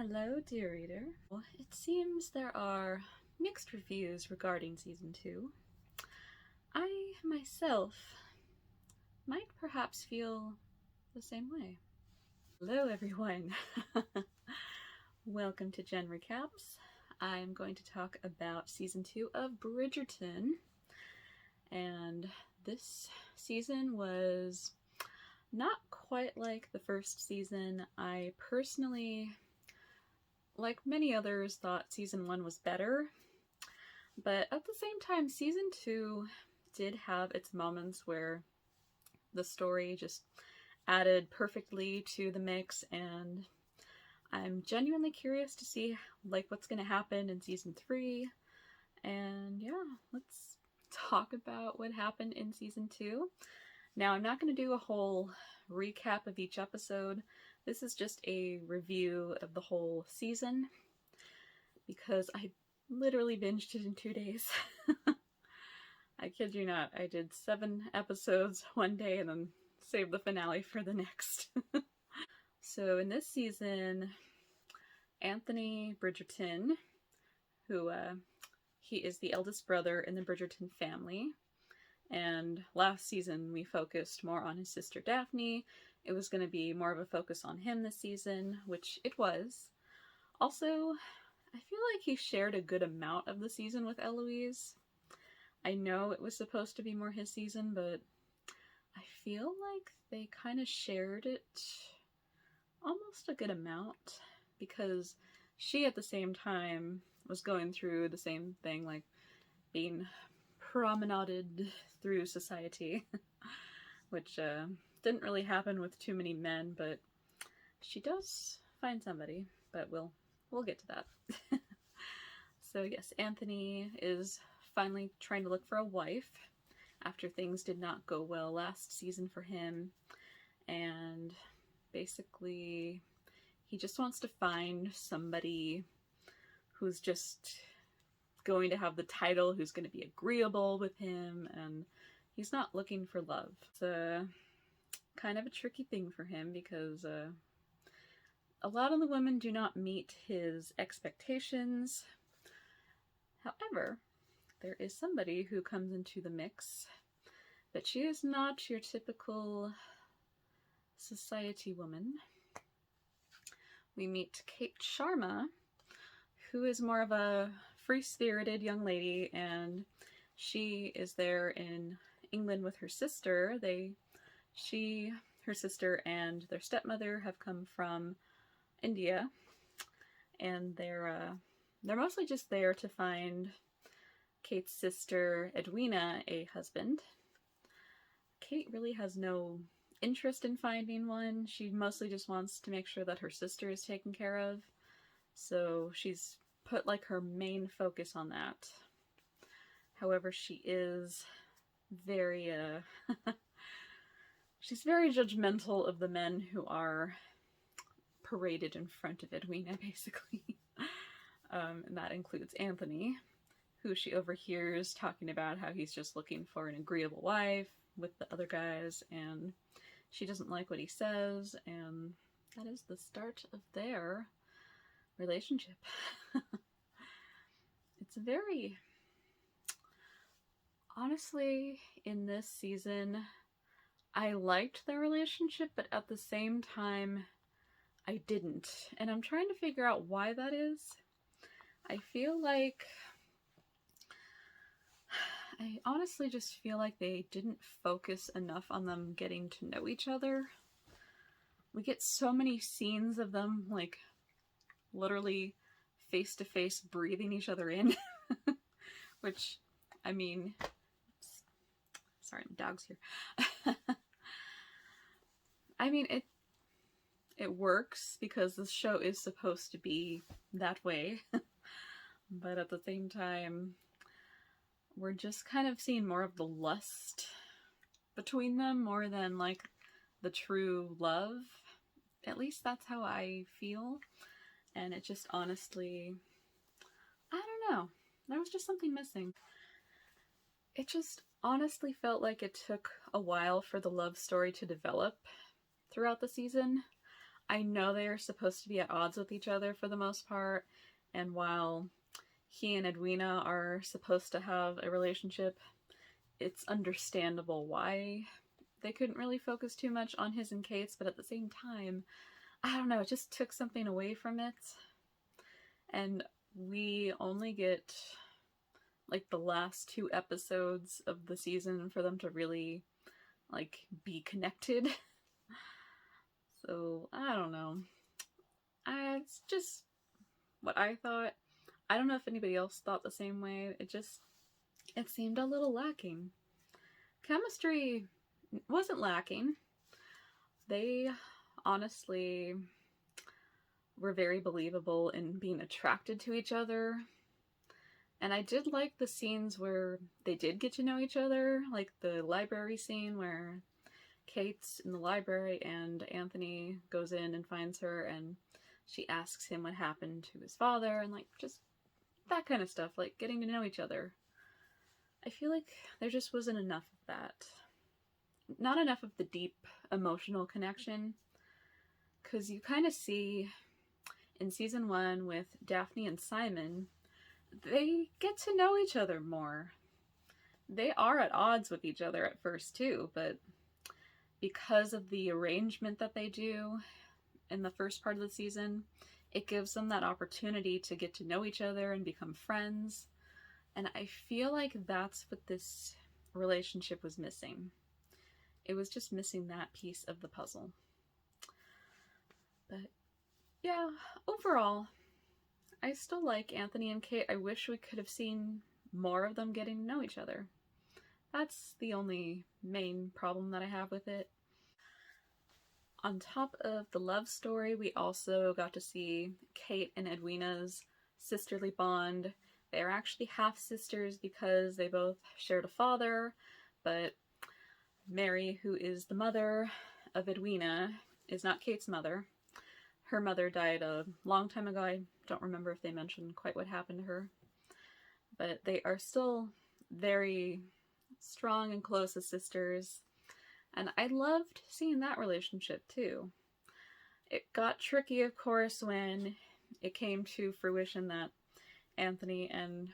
Hello, dear reader. Well, it seems there are mixed reviews regarding season 2. I, myself, might perhaps feel the same way. Hello, everyone. Welcome to Gen Recaps. I'm going to talk about season 2 of Bridgerton. And this season was not quite like the first season. I personally, like many others, thought season 1 was better, but at the same time, season 2 did have its moments where the story just added perfectly to the mix, and I'm genuinely curious to see what's going to happen in season 3. And yeah, let's talk about what happened in season 2. Now, I'm not going to do a whole recap of each episode. This is just a review of the whole season, because I literally binged it in 2 days. I kid you not, I did 7 episodes one day and then saved the finale for the next. So in this season, Anthony Bridgerton, who he is the eldest brother in the Bridgerton family, and last season we focused more on his sister Daphne. It was going to be more of a focus on him this season, which it was. Also, I feel like he shared a good amount of the season with Eloise. I know it was supposed to be more his season, but I feel like they kind of shared it almost a good amount, because she at the same time was going through the same thing, like being promenaded through society, which didn't really happen with too many men, but she does find somebody, but we'll get to that. So yes, Anthony is finally trying to look for a wife after things did not go well last season for him, and basically he just wants to find somebody who's just going to have the title, who's going to be agreeable with him, and he's not looking for love. It's kind of a tricky thing for him, because a lot of the women do not meet his expectations. However, there is somebody who comes into the mix, but she is not your typical society woman. We meet Kate Sharma, who is more of a free-spirited young lady, and she is there in England with her sister. Her sister and their stepmother have come from India, and they're mostly just there to find Kate's sister Edwina a husband. Kate really has no interest in finding one. She mostly just wants to make sure that her sister is taken care of, so she's put her main focus on that. However, she is very she's very judgmental of the men who are paraded in front of Edwina, basically. And that includes Anthony, who she overhears talking about how he's just looking for an agreeable wife with the other guys, and she doesn't like what he says, and that is the start of their relationship. It's very... Honestly, in this season, I liked their relationship, but at the same time, I didn't. And I'm trying to figure out why that is. I honestly just feel like they didn't focus enough on them getting to know each other. We get so many scenes of them, literally face-to-face breathing each other in. Which, I mean... Sorry, my dog's here. I mean, it works because this show is supposed to be that way. But at the same time, we're just kind of seeing more of the lust between them more than the true love. At least that's how I feel. And it just honestly, I don't know. There was just something missing. It just honestly felt like it took a while for the love story to develop throughout the season. I know they are supposed to be at odds with each other for the most part, and while he and Edwina are supposed to have a relationship, it's understandable why they couldn't really focus too much on his and Kate's, but at the same time, I don't know, it just took something away from it. And we only get like the last 2 episodes of the season for them to really like be connected. So I don't know. It's just what I thought. I don't know if anybody else thought the same way. It seemed a little lacking. Chemistry wasn't lacking. They honestly were very believable in being attracted to each other. And I did like the scenes where they did get to know each other, like the library scene where Kate's in the library and Anthony goes in and finds her and she asks him what happened to his father and like just that kind of stuff, like getting to know each other. I feel like there just wasn't enough of that. Not enough of the deep emotional connection, because you kind of see in season 1 with Daphne and Simon, they get to know each other more. They are at odds with each other at first too, but because of the arrangement that they do in the first part of the season, it gives them that opportunity to get to know each other and become friends. And I feel like that's what this relationship was missing. It was just missing that piece of the puzzle. But yeah, overall, I still like Anthony and Kate. I wish we could have seen more of them getting to know each other. That's the only main problem that I have with it. On top of the love story, we also got to see Kate and Edwina's sisterly bond. They're actually half-sisters because they both shared a father, but Mary, who is the mother of Edwina, is not Kate's mother. Her mother died a long time ago. I don't remember if they mentioned quite what happened to her. But they are still very strong and close as sisters. And I loved seeing that relationship too. It got tricky, of course, when it came to fruition that Anthony and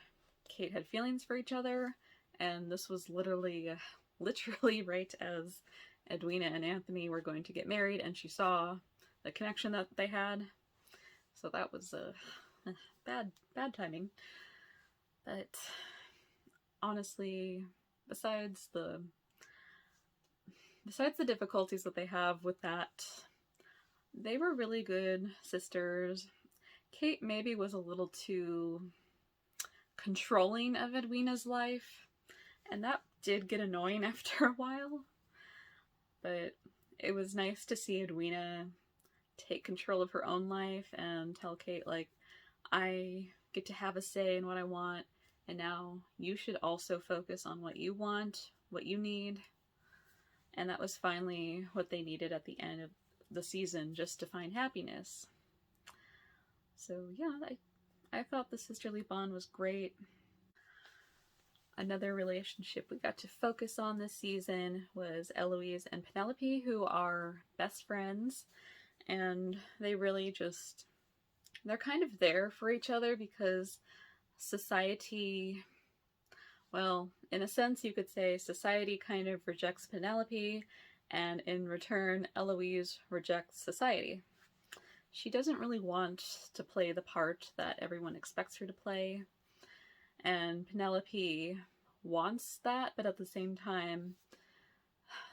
Kate had feelings for each other. And this was literally right as Edwina and Anthony were going to get married, and she saw the connection that they had. So that was bad timing. But honestly, besides the difficulties that they have with that, they were really good sisters. Kate maybe was a little too controlling of Edwina's life, and that did get annoying after a while. But it was nice to see Edwina take control of her own life and tell Kate, like, I get to have a say in what I want, and now you should also focus on what you want, what you need. And that was finally what they needed at the end of the season, just to find happiness. So yeah, I thought the sisterly bond was great. Another relationship we got to focus on this season was Eloise and Penelope, who are best friends, and they really just, they're kind of there for each other because society, well, in a sense you could say society kind of rejects Penelope, and in return Eloise rejects society. She doesn't really want to play the part that everyone expects her to play, and Penelope wants that, but at the same time,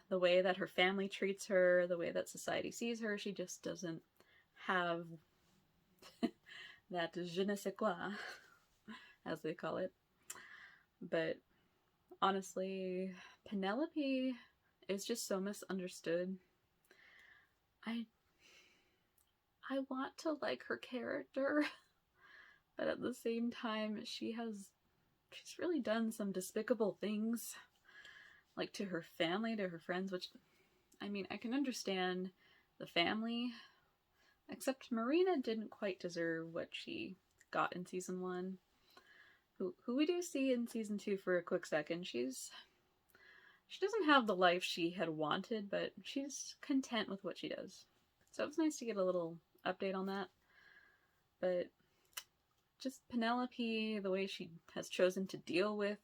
the way that her family treats her, the way that society sees her, she just doesn't have that je ne sais quoi, as they call it. But honestly, Penelope is just so misunderstood. I want to like her character, but at the same time, she's really done some despicable things, like to her family, to her friends, which, I mean, I can understand the family, except Marina didn't quite deserve what she got in season 1, who we do see in season 2 for a quick second. She doesn't have the life she had wanted, but she's content with what she does. So it was nice to get a little update on that. But just Penelope, the way she has chosen to deal with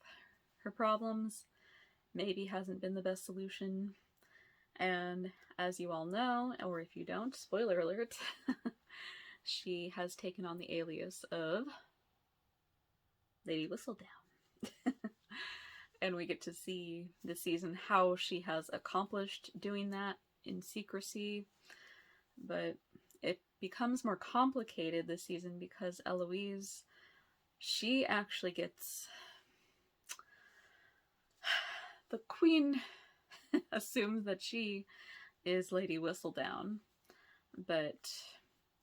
her problems, maybe hasn't been the best solution. And as you all know, or if you don't, spoiler alert, she has taken on the alias of Lady Whistledown. And we get to see this season how she has accomplished doing that in secrecy. But it becomes more complicated this season because Eloise, she actually gets... The Queen assumes that she is Lady Whistledown, but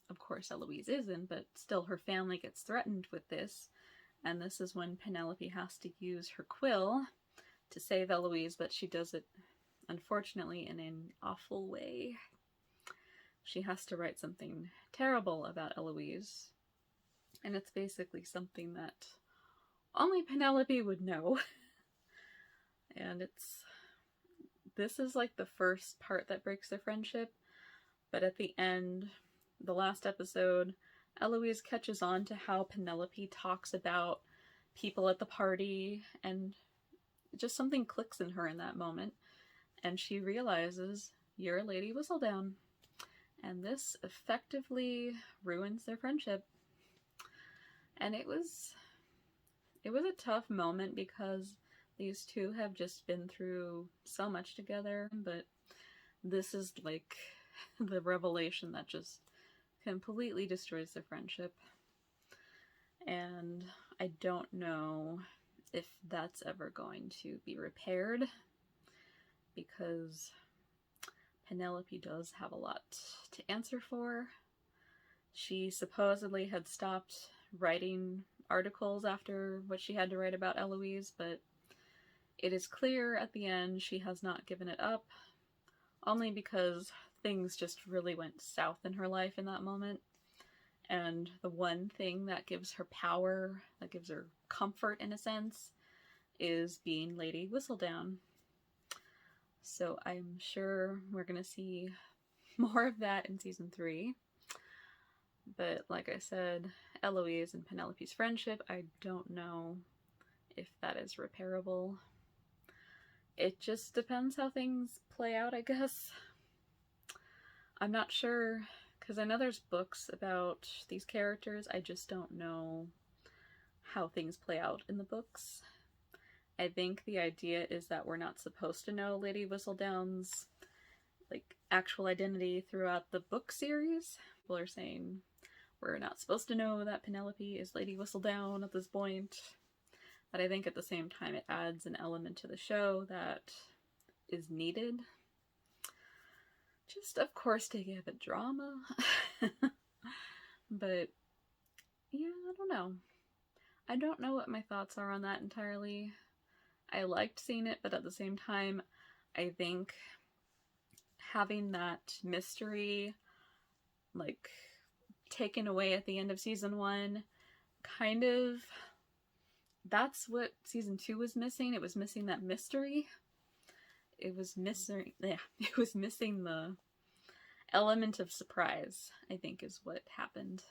of course Eloise isn't, but still her family gets threatened with this, and this is when Penelope has to use her quill to save Eloise, but she does it, unfortunately, in an awful way. She has to write something terrible about Eloise, and it's basically something that only Penelope would know. And this is like the first part that breaks their friendship, but at the end, the last episode, Eloise catches on to how Penelope talks about people at the party, and just something clicks in her in that moment, and she realizes, you're Lady Whistledown. And this effectively ruins their friendship. And it was a tough moment because these two have just been through so much together, but this is like the revelation that just completely destroys their friendship. And I don't know if that's ever going to be repaired, because Penelope does have a lot to answer for. She supposedly had stopped writing articles after what she had to write about Eloise, but it is clear at the end she has not given it up, only because things just really went south in her life in that moment. And the one thing that gives her power, that gives her comfort in a sense, is being Lady Whistledown. So I'm sure we're going to see more of that in season 3. But like I said, Eloise and Penelope's friendship, I don't know if that is repairable. It just depends how things play out, I guess. I'm not sure, because I know there's books about these characters. I just don't know how things play out in the books. I think the idea is that we're not supposed to know Lady Whistledown's actual identity throughout the book series. People are saying we're not supposed to know that Penelope is Lady Whistledown at this point. But I think at the same time it adds an element to the show that is needed. Just, of course, to give it drama. But, yeah, I don't know. I don't know what my thoughts are on that entirely. I liked seeing it, but at the same time, I think having that mystery, taken away at the end of season 1, kind of... That's what season 2 was missing. It was missing that mystery. It was missing the element of surprise, I think, is what happened.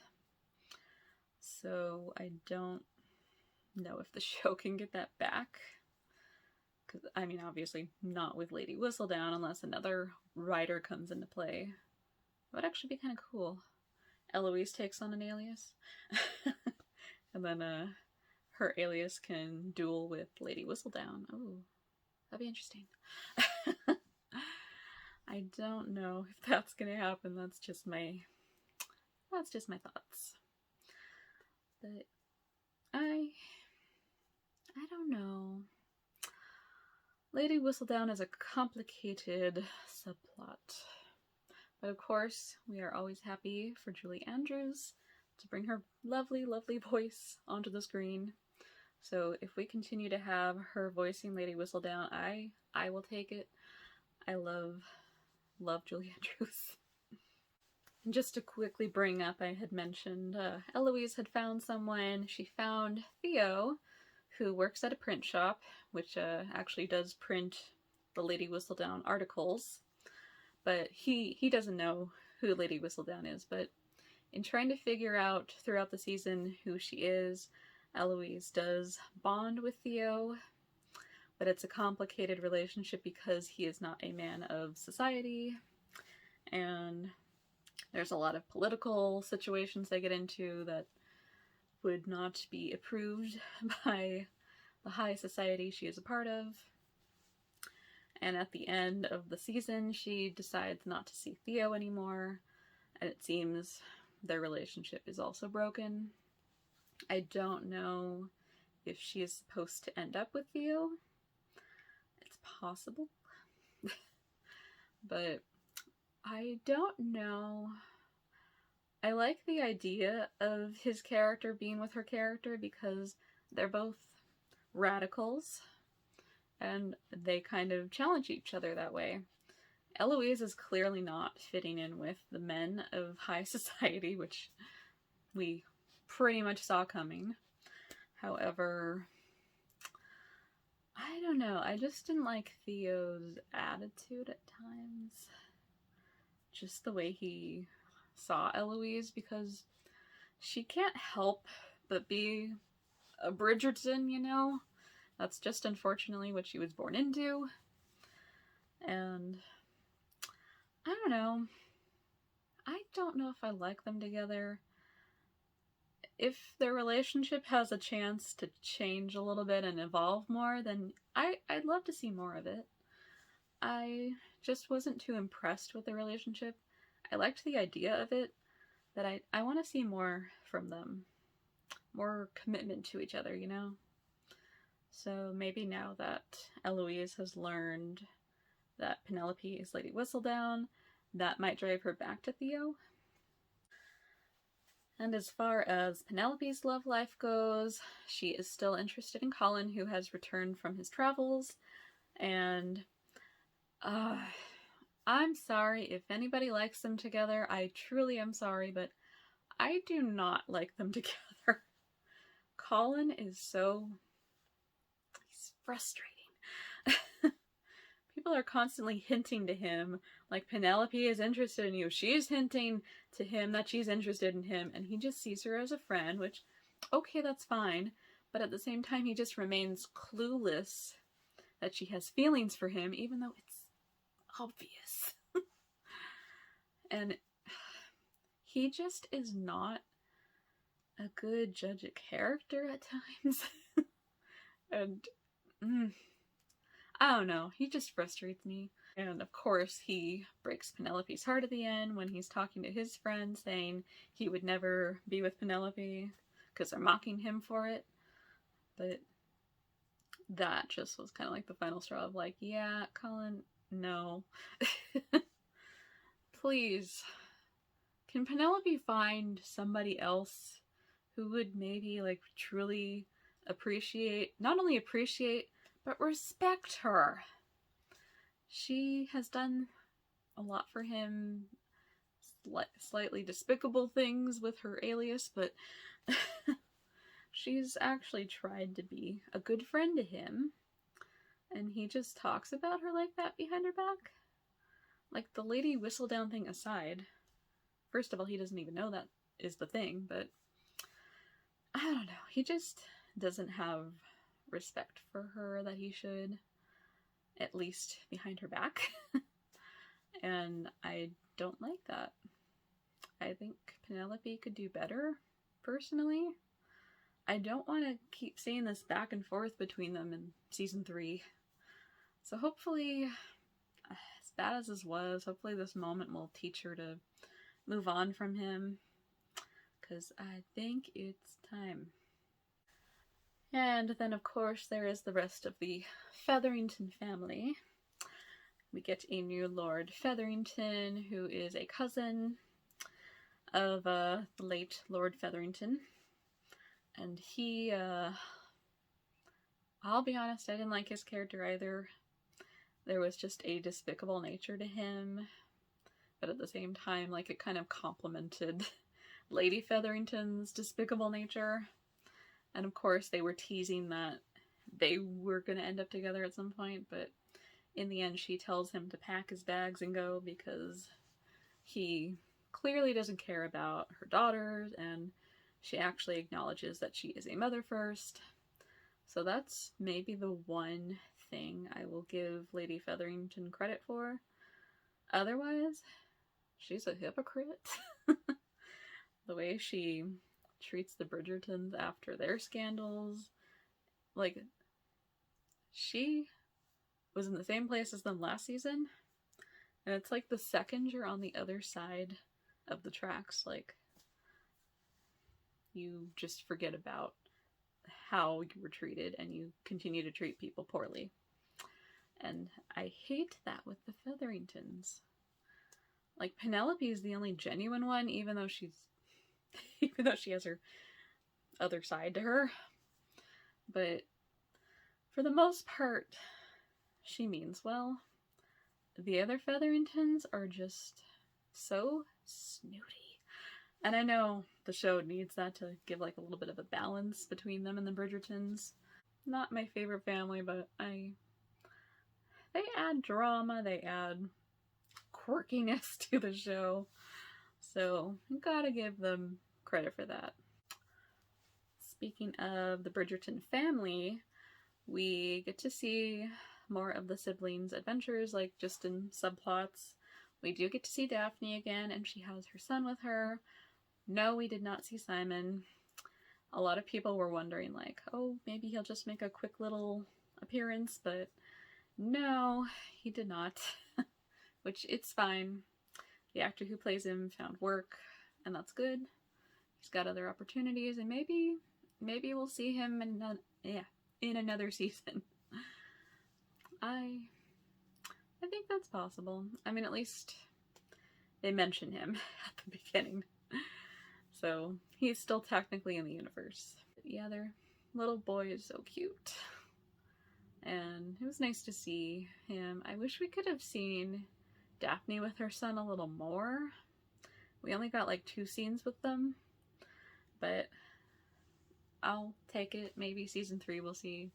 So I don't know if the show can get that back. Because, I mean, obviously not with Lady Whistledown unless another writer comes into play. It would actually be kind of cool. Eloise takes on an alias. And then, her alias can duel with Lady Whistledown. Oh, that'd be interesting. I don't know if that's gonna happen. That's just my thoughts. But I don't know. Lady Whistledown is a complicated subplot. But of course, we are always happy for Julie Andrews to bring her lovely, lovely voice onto the screen. So if we continue to have her voicing Lady Whistledown, I will take it. I love Julie Andrews. And just to quickly bring up, I had mentioned Eloise had found someone. She found Theo, who works at a print shop, which actually does print the Lady Whistledown articles. But he doesn't know who Lady Whistledown is, but in trying to figure out throughout the season who she is, Eloise does bond with Theo, but it's a complicated relationship because he is not a man of society, and there's a lot of political situations they get into that would not be approved by the high society she is a part of. And at the end of the season, she decides not to see Theo anymore, and it seems their relationship is also broken. I don't know if she is supposed to end up with Theo. It's possible. But I don't know. I like the idea of his character being with her character because they're both radicals and they kind of challenge each other that way. Eloise is clearly not fitting in with the men of high society, which we pretty much saw coming. However, I don't know, I just didn't like Theo's attitude at times. Just the way he saw Eloise, because she can't help but be a Bridgerton, you know? That's just unfortunately what she was born into. And I don't know. I don't know if I like them together. If their relationship has a chance to change a little bit and evolve more, then I'd love to see more of it. I just wasn't too impressed with the relationship. I liked the idea of it, but I want to see more from them. More commitment to each other, you know? So maybe now that Eloise has learned that Penelope is Lady Whistledown, that might drive her back to Theo. And as far as Penelope's love life goes, she is still interested in Colin, who has returned from his travels, and I'm sorry if anybody likes them together. I truly am sorry, but I do not like them together. Colin is he's frustrating. People are constantly hinting to him, like, Penelope is interested in you. She's hinting to him that she's interested in him, and he just sees her as a friend, which, okay, that's fine. But at the same time, he just remains clueless that she has feelings for him, even though it's obvious. And he just is not a good judge of character at times. And I don't know, he just frustrates me. And of course he breaks Penelope's heart at the end when he's talking to his friend saying he would never be with Penelope because they're mocking him for it. But that just was kind of like the final straw of like, yeah, Colin, no. Please, can Penelope find somebody else who would maybe like truly appreciate, not only appreciate, but respect her? She has done a lot for him, slightly despicable things with her alias, but she's actually tried to be a good friend to him, and he just talks about her like that behind her back. Like, the Lady Whistledown thing aside, first of all, he doesn't even know that is the thing, but I don't know, he just doesn't have respect for her that he should, at least behind her back. And I don't like that. I think Penelope could do better, personally. I don't want to keep seeing this back and forth between them in season 3. So hopefully, as bad as this was, hopefully this moment will teach her to move on from him, because I think it's time. And then, of course, there is the rest of the Featherington family. We get a new Lord Featherington, who is a cousin of the late Lord Featherington. And he, I'll be honest, I didn't like his character either. There was just a despicable nature to him, but at the same time, like, it kind of complemented Lady Featherington's despicable nature. And of course, they were teasing that they were going to end up together at some point, but in the end, she tells him to pack his bags and go because he clearly doesn't care about her daughters, and she actually acknowledges that she is a mother first. So that's maybe the one thing I will give Lady Featherington credit for. Otherwise, she's a hypocrite. The way she treats the Bridgertons after their scandals. Like, she was in the same place as them last season, and it's like the second you're on the other side of the tracks, like, you just forget about how you were treated and you continue to treat people poorly. And I hate that with the Featheringtons. Like, Penelope is the only genuine one, even though she has her other side to her. But for the most part, she means well. The other Featheringtons are just so snooty. And I know the show needs that to give like a little bit of a balance between them and the Bridgertons. Not my favorite family, but they add drama, they add quirkiness to the show. So you gotta give them credit for that. Speaking of the Bridgerton family, we get to see more of the siblings' adventures, like just in subplots. We do get to see Daphne again, and she has her son with her. No, we did not see Simon. A lot of people were wondering, like, oh, maybe he'll just make a quick little appearance, but no, he did not. Which, it's fine. The actor who plays him found work, and that's good. He's got other opportunities, and maybe we'll see him in another season. I think that's possible. I mean, at least they mention him at the beginning. So he's still technically in the universe. Yeah, their little boy is so cute. And it was nice to see him. I wish we could have seen Daphne with her son a little more. We only got like 2 scenes with them. But I'll take it. Maybe season 3 we'll see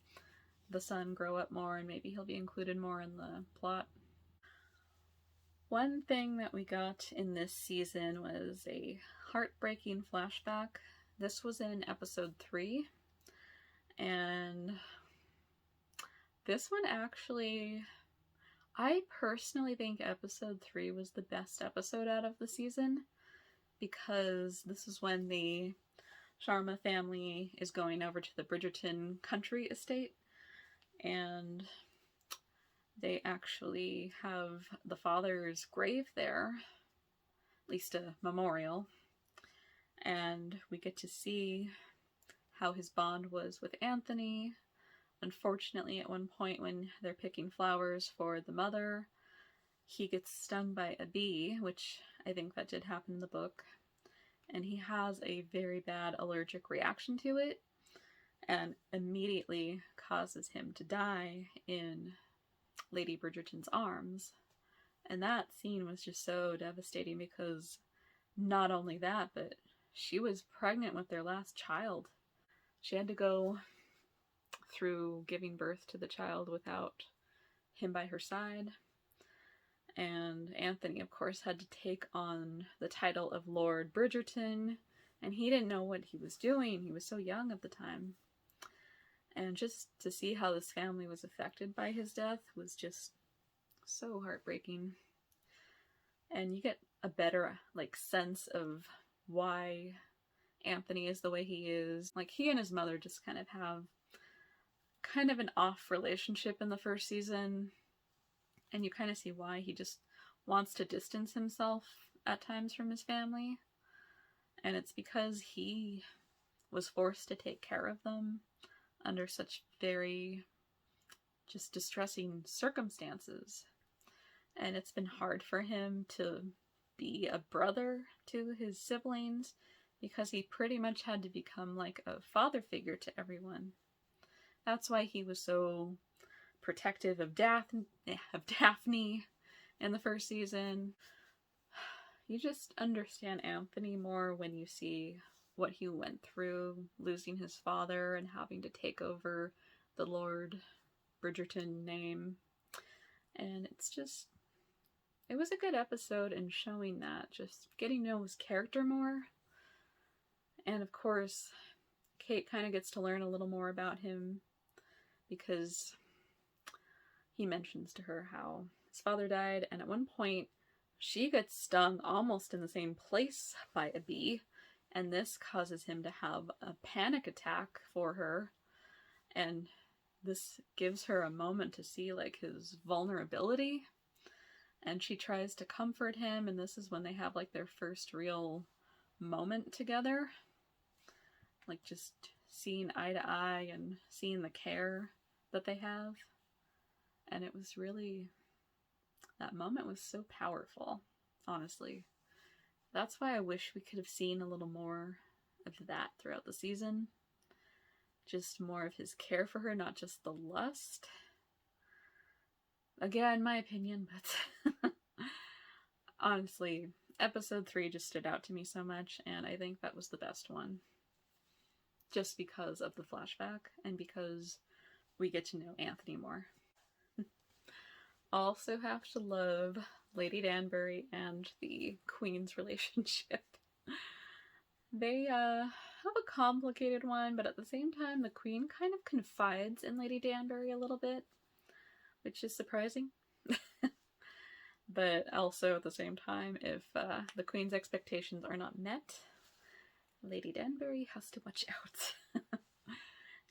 the son grow up more, and maybe he'll be included more in the plot. One thing that we got in this season was a heartbreaking flashback. This was in episode 3, and this one actually, I personally think episode 3 was the best episode out of the season, because this is when the Sharma family is going over to the Bridgerton country estate, and they actually have the father's grave there, at least a memorial, and we get to see how his bond was with Anthony. Unfortunately, at one point when they're picking flowers for the mother, he gets stung by a bee, which I think that did happen in the book, and he has a very bad allergic reaction to it, and immediately causes him to die in Lady Bridgerton's arms. And that scene was just so devastating, because not only that, but she was pregnant with their last child. She had to go through giving birth to the child without him by her side. And Anthony, of course, had to take on the title of Lord Bridgerton, and he didn't know what he was doing. He was so young at the time. And just to see how this family was affected by his death was just so heartbreaking. And you get a better, like, sense of why Anthony is the way he is. Like, he and his mother just kind of have kind of an off relationship in the first season, and you kind of see why he just wants to distance himself at times from his family. And it's because he was forced to take care of them under such very just distressing circumstances. And it's been hard for him to be a brother to his siblings, because he pretty much had to become like a father figure to everyone. That's why he was so protective of Daphne in the first season. You just understand Anthony more when you see what he went through, losing his father and having to take over the Lord Bridgerton name. And it's just it was a good episode in showing that, just getting to know his character more. And of course, Kate kind of gets to learn a little more about him because he mentions to her how his father died, and at one point she gets stung almost in the same place by a bee, and this causes him to have a panic attack for her, and this gives her a moment to see like his vulnerability, and she tries to comfort him, and this is when they have like their first real moment together, like just seeing eye to eye and seeing the care that they have. And it was really, that moment was so powerful, honestly. That's why I wish we could have seen a little more of that throughout the season. Just more of his care for her, not just the lust. Again, my opinion, but honestly, episode 3 just stood out to me so much, and I think that was the best one. Just because of the flashback, and because we get to know Anthony more. Also have to love Lady Danbury and the Queen's relationship. They have a complicated one, but at the same time, the Queen kind of confides in Lady Danbury a little bit, which is surprising. But also at the same time, if the Queen's expectations are not met, Lady Danbury has to watch out.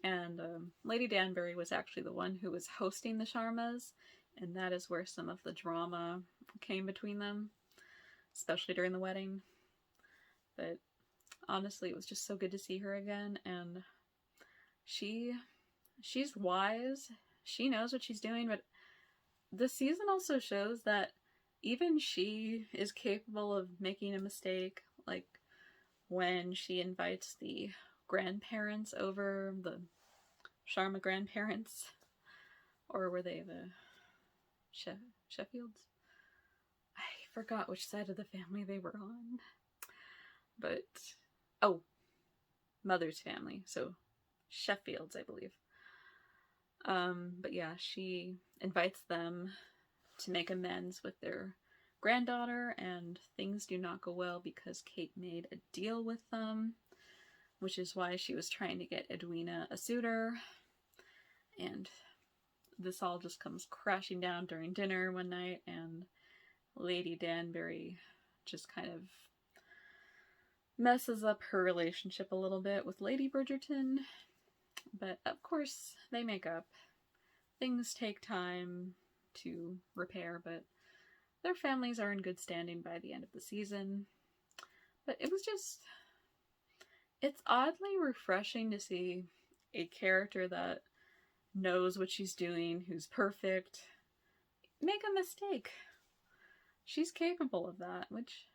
And Lady Danbury was actually the one who was hosting the Sharmas, and that is where some of the drama came between them, especially during the wedding. But honestly, it was just so good to see her again, and she's wise. She knows what she's doing, but the season also shows that even she is capable of making a mistake, like when she invites the grandparents over, the Sharma grandparents, or were they the Sheffields? I forgot which side of the family they were on. But, oh, mother's family, so Sheffields, I believe. But yeah, she invites them to make amends with their granddaughter, and things do not go well because Kate made a deal with them, which is why she was trying to get Edwina a suitor, and this all just comes crashing down during dinner one night, and Lady Danbury just kind of messes up her relationship a little bit with Lady Bridgerton, but of course they make up. Things take time to repair, but their families are in good standing by the end of the season. But it was just, it's oddly refreshing to see a character that knows what she's doing, who's perfect, make a mistake. She's capable of that, which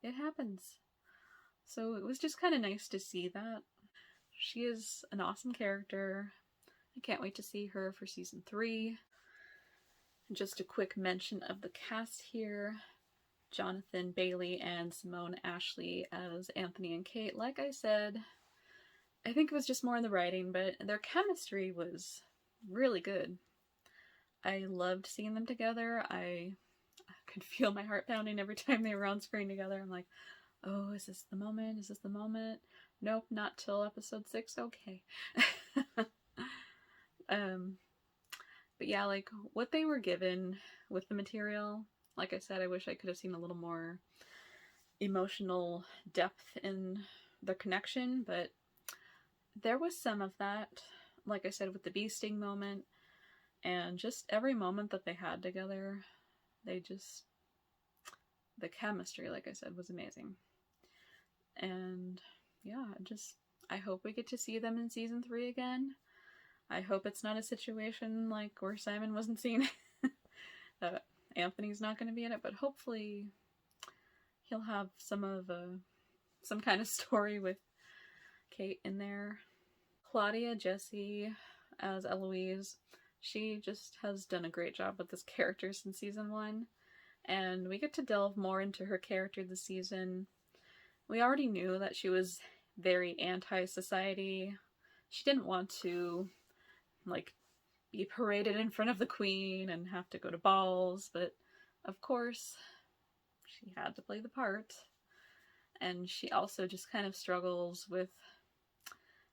it happens. So it was just kind of nice to see that. She is an awesome character. I can't wait to see her for season 3. Just a quick mention of the cast here. Jonathan Bailey and Simone Ashley as Anthony and Kate. Like I said, I think it was just more in the writing, but their chemistry was really good. I loved seeing them together. I could feel my heart pounding every time they were on screen together. I'm like, oh, is this the moment? Is this the moment? Nope, not till episode 6. Okay. But yeah, like what they were given with the material, like I said, I wish I could have seen a little more emotional depth in the connection, but there was some of that, like I said, with the bee sting moment, and just every moment that they had together, the chemistry, like I said, was amazing. And yeah, I hope we get to see them in season 3 again. I hope it's not a situation like where Simon wasn't seen. That Anthony's not going to be in it, but hopefully he'll have some kind of story with Kate in there. Claudia Jessie as Eloise, she just has done a great job with this character since season 1, and we get to delve more into her character this season. We already knew that she was very anti-society. She didn't want to like be paraded in front of the Queen and have to go to balls, but of course, she had to play the part. And she also just kind of struggles with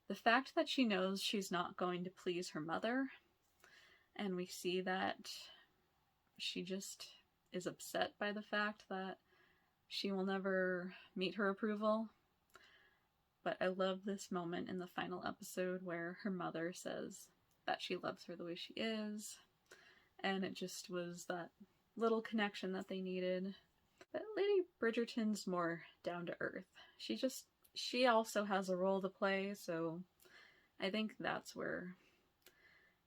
the fact that she knows she's not going to please her mother. And we see that she just is upset by the fact that she will never meet her approval. But I love this moment in the final episode where her mother says that she loves her the way she is. And it just was that little connection that they needed. But Lady Bridgerton's more down to earth. She also has a role to play, so I think that's where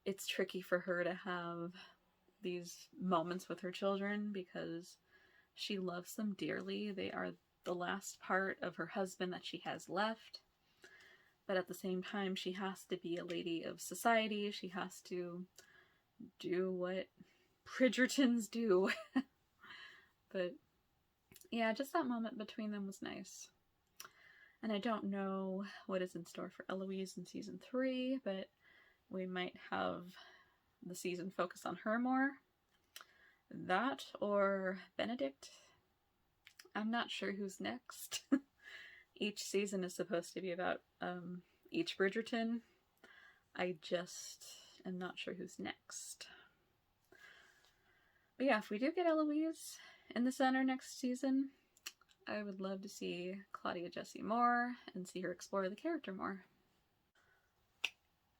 it's tricky for her to have these moments with her children, because she loves them dearly. They are the last part of her husband that she has left. But at the same time, she has to be a lady of society. She has to do what Bridgertons do. But yeah, just that moment between them was nice. And I don't know what is in store for Eloise in season 3, but we might have the season focus on her more. That or Benedict. I'm not sure who's next. Each season is supposed to be about each Bridgerton. I just am not sure who's next. But yeah, if we do get Eloise in the center next season, I would love to see Claudia Jessie more and see her explore the character more.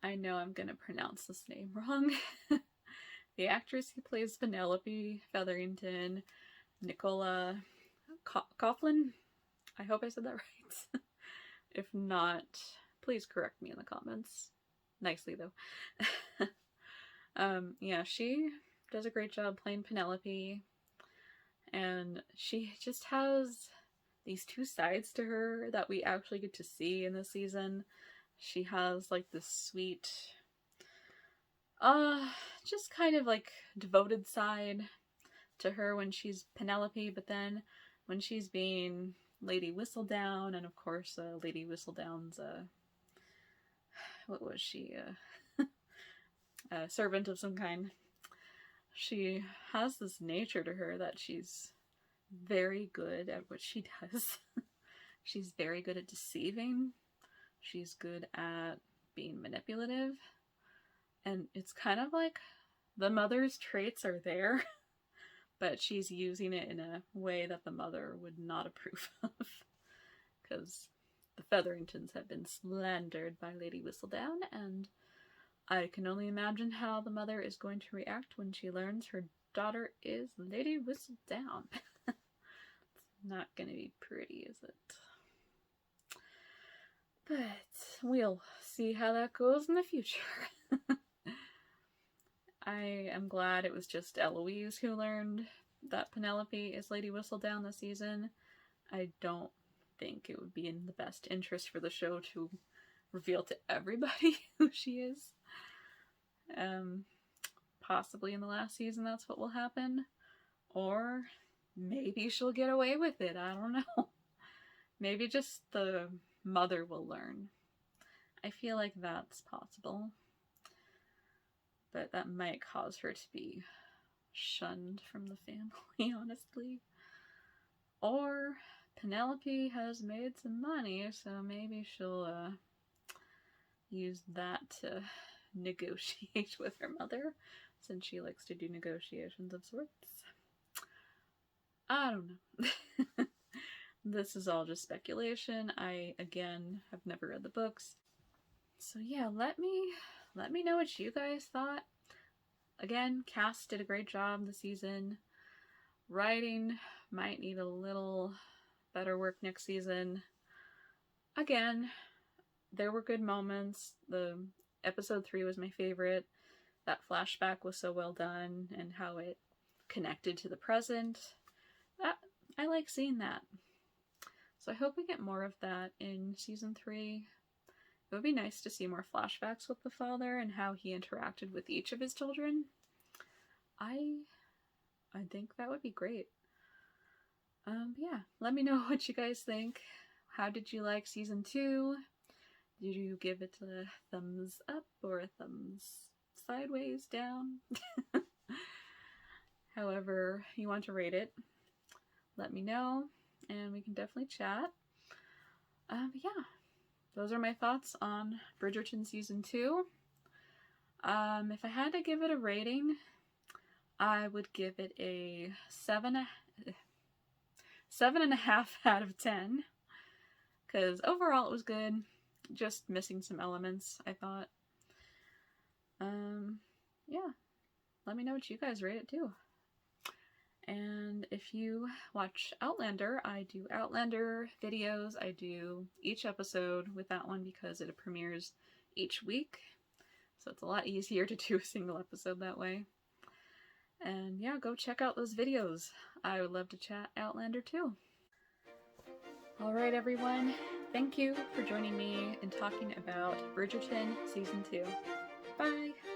I know I'm gonna pronounce this name wrong. The actress who plays Penelope Featherington, Nicola Coughlan. I hope I said that right. If not, please correct me in the comments. Nicely, though. Yeah, she does a great job playing Penelope. And she just has these two sides to her that we actually get to see in this season. She has like this sweet, just kind of like devoted side to her when she's Penelope, but then when she's being Lady Whistledown, and of course Lady Whistledown's, what was she, a servant of some kind, she has this nature to her that she's very good at what she does. She's very good at deceiving. She's good at being manipulative. And it's kind of like the mother's traits are there, but she's using it in a way that the mother would not approve of. Because the Featheringtons have been slandered by Lady Whistledown, and I can only imagine how the mother is going to react when she learns her daughter is Lady Whistledown. It's not going to be pretty, is it? But we'll see how that goes in the future. I am glad it was just Eloise who learned that Penelope is Lady Whistledown this season. I don't think it would be in the best interest for the show to reveal to everybody who she is. Possibly in the last season that's what will happen. Or maybe she'll get away with it, I don't know. Maybe just the mother will learn. I feel like that's possible. But that might cause her to be shunned from the family, honestly. Or Penelope has made some money, so maybe she'll use that to negotiate with her mother, since she likes to do negotiations of sorts. I don't know. This is all just speculation. I, again, have never read the books. So yeah, let me know what you guys thought. Again, cast did a great job this season. Writing might need a little better work next season. Again, there were good moments. The episode 3 was my favorite. That flashback was so well done, and how it connected to the present. I like seeing that. So I hope we get more of that in season 3. It would be nice to see more flashbacks with the father and how he interacted with each of his children. I think that would be great. Yeah, let me know what you guys think. How did you like season 2? Did you give it a thumbs up or a thumbs sideways down? however you want to rate it, let me know and we can definitely chat. But yeah, those are my thoughts on Bridgerton Season 2. If I had to give it a rating, I would give it a 7.5 out of 10. Because overall it was good, just missing some elements, I thought. Yeah, let me know what you guys rate it too. And if you watch Outlander, I do Outlander videos. I do each episode with that one because it premieres each week. So it's a lot easier to do a single episode that way. And yeah, go check out those videos. I would love to chat Outlander too. Alright everyone, thank you for joining me in talking about Bridgerton Season 2. Bye!